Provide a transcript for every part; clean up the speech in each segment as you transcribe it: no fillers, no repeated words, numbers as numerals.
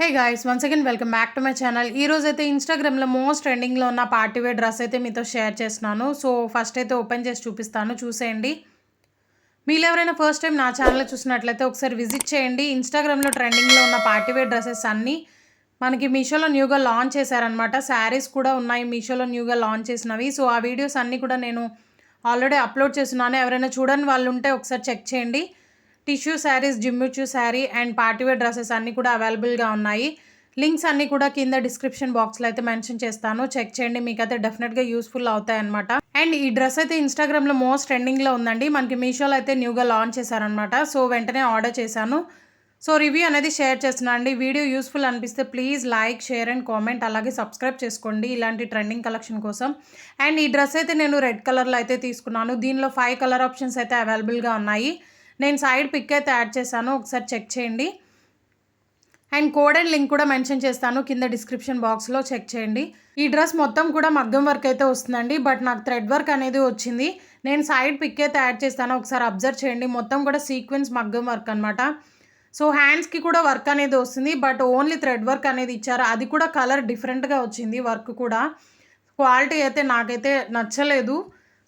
Hey guys, once again welcome back to my channel. ఈ రోజు అయితే ఇన్స్టాగ్రామ్లో మోస్ట్ ట్రెండింగ్లో ఉన్న పార్టీ వేర్ డ్రెస్ అయితే మీతో షేర్ చేస్తున్నాను. సో ఫస్ట్ అయితే ఓపెన్ చేసి చూపిస్తాను, చూసేయండి. మీరు ఎవరైనా ఫస్ట్ టైం నా ఛానల్ చూసినట్లయితే ఒకసారి విజిట్ చేయండి. ఇన్స్టాగ్రామ్లో ట్రెండింగ్లో ఉన్న పార్టీ వేర్ డ్రెస్సెస్ అన్నీ మనకి మీషోలో న్యూగా లాంచ్ చేశారనమాట. శారీస్ కూడా ఉన్నాయి మీషోలో న్యూగా లాంచ్ చేసినవి. సో ఆ వీడియోస్ అన్నీ కూడా నేను ఆల్రెడీ అప్లోడ్ చేస్తున్నాను. ఎవరైనా చూడని వాళ్ళు ఉంటే ఒకసారి చెక్ చేయండి. Tissue saris, Jimmy Choo sari and partywear dresses అన్నీ కూడా అవైలబుల్గా ఉన్నాయి. లింక్స్ అన్నీ కూడా కింద డిస్క్రిప్షన్ బాక్స్లో అయితే మెన్షన్ చేస్తాను, చెక్ చేయండి. మీకైతే డెఫినెట్గా యూస్ఫుల్ అవుతాయి అనమాట. అండ్ ఈ డ్రెస్ అయితే ఇన్స్టాగ్రామ్లో మోస్ట్ ట్రెండింగ్లో ఉందండి. మనకి మీషోలో అయితే న్యూగా లాంచ్ చేశారనమాట. సో వెంటనే ఆర్డర్ చేశాను. సో రివ్యూ అనేది షేర్ చేస్తున్నాను అండి. వీడియో యూస్ఫుల్ అనిపిస్తే please like, share and comment, అలాగే సబ్స్క్రైబ్ చేసుకోండి ఇలాంటి ట్రెండింగ్ కలెక్షన్ కోసం. అండ్ ఈ డ్రెస్ అయితే నేను రెడ్ కలర్లో అయితే తీసుకున్నాను. దీనిలో 5 కలర్ ఆప్షన్స్ అయితే అవైలబుల్గా ఉన్నాయి. నేను సైడ్ పిక్ అయితే యాడ్ చేశాను, ఒకసారి చెక్ చేయండి. అండ్ కోడ్ అండ్ లింక్ కూడా మెన్షన్ చేస్తాను కింద డిస్క్రిప్షన్ బాక్స్లో, చెక్ చేయండి. ఈ డ్రెస్ మొత్తం కూడా మగ్గం వర్క్ అయితే వస్తుందండి, బట్ నాకు థ్రెడ్ వర్క్ అనేది వచ్చింది. నేను సైడ్ పిక్ అయితే యాడ్ చేస్తాను, ఒకసారి అబ్జర్వ్ చేయండి. మొత్తం కూడా సీక్వెన్స్ మగ్గం వర్క్ అనమాట. సో హ్యాండ్స్కి కూడా వర్క్ అనేది వస్తుంది, బట్ ఓన్లీ థ్రెడ్ వర్క్ అనేది ఇచ్చారు. అది కూడా కలర్ డిఫరెంట్గా వచ్చింది. వర్క్ కూడా క్వాలిటీ అయితే నాకైతే నచ్చలేదు.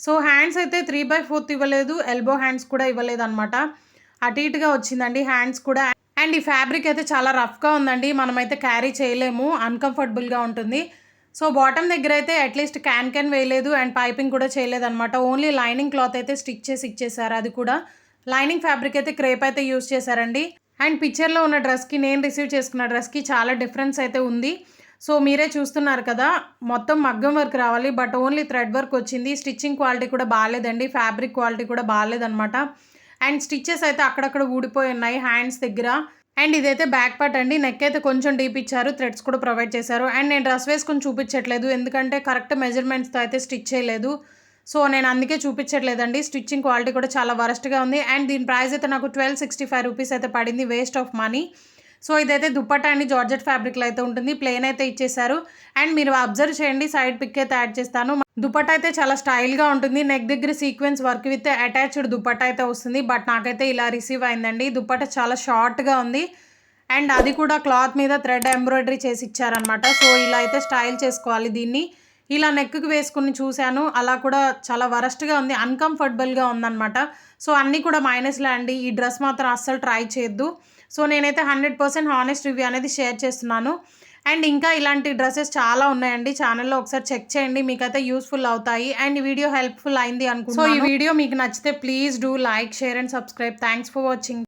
సో హ్యాండ్స్ అయితే 3/4 ఇవ్వలేదు, ఎల్బో హ్యాండ్స్ కూడా ఇవ్వలేదు అనమాట. అటు ఇటుగా వచ్చిందండి హ్యాండ్స్ కూడా. అండ్ ఈ ఫ్యాబ్రిక్ అయితే చాలా రఫ్గా ఉందండి, మనమైతే క్యారీ చేయలేము, అన్కంఫర్టబుల్గా ఉంటుంది. సో బాటమ్ దగ్గర అయితే అట్లీస్ట్ క్యాన్ వేయలేదు అండ్ పైపింగ్ కూడా చేయలేదు అనమాట. ఓన్లీ లైనింగ్ క్లాత్ అయితే స్టిచ్ చేసి ఇచ్చేసారు. అది కూడా లైనింగ్ ఫ్యాబ్రిక్ అయితే క్రేప్ అయితే యూజ్ చేశారండి. అండ్ పిక్చర్లో ఉన్న డ్రెస్కి నేను రిసీవ్ చేసుకున్న డ్రెస్కి చాలా డిఫరెన్స్ అయితే ఉంది. సో మీరే చూస్తున్నారు కదా, మొత్తం మగ్గం వర్క్ రావాలి, బట్ ఓన్లీ థ్రెడ్ వర్క్ వచ్చింది. స్టిచ్చింగ్ క్వాలిటీ కూడా బాగాలేదండి, ఫ్యాబ్రిక్ క్వాలిటీ కూడా బాగాలేదనమాట. అండ్ స్టిచ్చెస్ అయితే అక్కడక్కడ ఊడిపోయి ఉన్నాయి హ్యాండ్స్ దగ్గర. అండ్ ఇదైతే బ్యాక్ పార్ట్ అండి, నెక్ అయితే కొంచెం డీప్ ఇచ్చారు, థ్రెడ్స్ కూడా ప్రొవైడ్ చేశారు. అండ్ నేను డ్రెస్ వేసుకొని చూపించట్లేదు, ఎందుకంటే కరెక్ట్ మెజర్మెంట్స్తో అయితే స్టిచ్ చేయలేదు. సో నేను అందుకే చూపించట్లేదండి. స్టిచ్చింగ్ క్వాలిటీ కూడా చాలా వరస్ట్గా ఉంది. అండ్ దీని ప్రైస్ అయితే నాకు 1265 రూపీస్ అయితే పడింది, వేస్ట్ ఆఫ్ మనీ. సో ఇదైతే దుప్పట్టా అండి, జార్జెట్ ఫ్యాబ్రిక్లో అయితే ఉంటుంది, ప్లెయిన్ అయితే ఇచ్చేసారు. అండ్ మీరు అబ్జర్వ్ చేయండి, సైడ్ పిక్ అయితే యాడ్ చేస్తాను. దుప్పట్టా అయితే చాలా స్టైల్గా ఉంటుంది. నెక్ దగ్గర sequence work with attached dupatta అయితే వస్తుంది, బట్ నాకైతే ఇలా రిసీవ్ అయిందండి. దుప్పట్టా చాలా షార్ట్గా ఉంది అండ్ అది కూడా క్లాత్ మీద థ్రెడ్ ఎంబ్రాయిడరీ చేసి ఇచ్చారనమాట. సో ఇలా అయితే స్టైల్ చేసుకోవాలి దీన్ని. ఇలా నెక్కి వేసుకుని చూశాను, అలా కూడా చాలా వరస్ట్గా ఉంది, అన్కంఫర్టబుల్గా ఉందన్నమాట. సో అన్నీ కూడా మైనస్లే అండి. ఈ డ్రెస్ మాత్రం అస్సలు ట్రై చేయొద్దు. సో నేనైతే 100% హానెస్ట్ రివ్యూ అనేది షేర్ చేస్తున్నాను. అండ్ ఇంకా ఇలాంటి డ్రెస్సెస్ చాలా ఉన్నాయండి ఛానల్లో, ఒకసారి చెక్ చేయండి, మీకైతే యూస్ఫుల్ అవుతాయి. అండ్ ఈ వీడియో హెల్ప్ఫుల్ అయింది అనుకుంటున్నాను. సో ఈ వీడియో మీకు నచ్చితే please do like, share and subscribe. Thanks for watching.